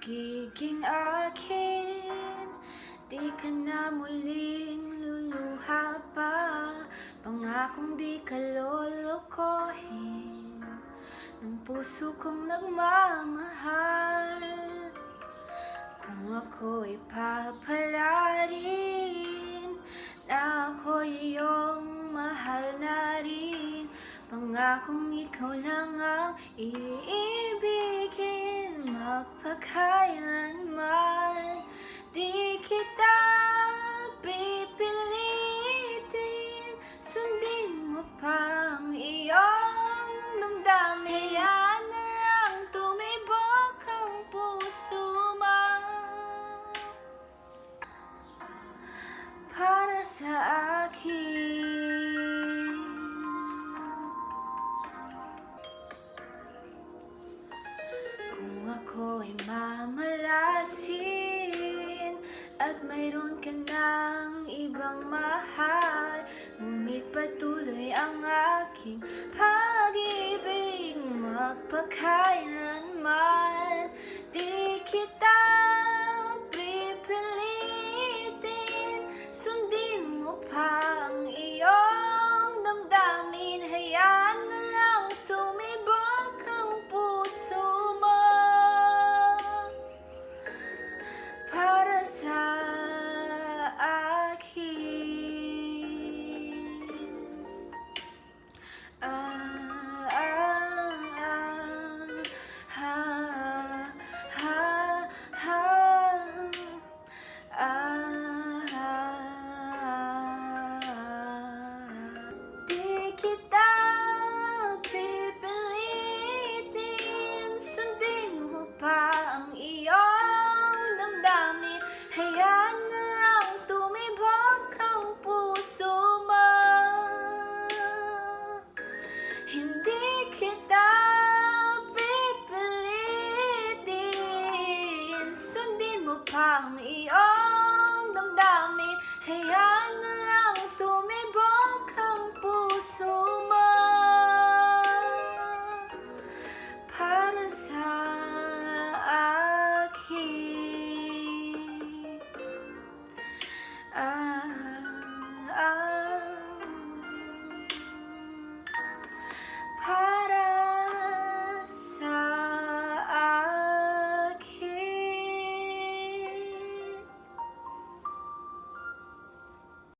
magiging akin. Di ka na muling luluha pa, pangakong di ka lolokohin ng puso kong nagmamahal. Kung ako'y papalarin na ako'y iyong mahal na rin, pangakong ikaw lang ang iibigin, magpakailanman. Di kita pipilitin, sundin mo pa ang iyong damdamin. Hayaan na lang tumibok ang puso mo para sa akin. Kung ako'y mamalasin at mayroon ka ng ibang mahal, ngunit patuloy ang aking pag-ibig, magpakailanman. Di kita pipilitin, sundin mo pa ang iyong damdamin. Hayaan na lang tumibok ang puso mo para sa akin. Di kita pipilitin, sundin mo pa ang iyong damdamin. Hayaan na lang tumibok ang puso mo. Hindi kita pipilitin, sundin mo pa ang iyong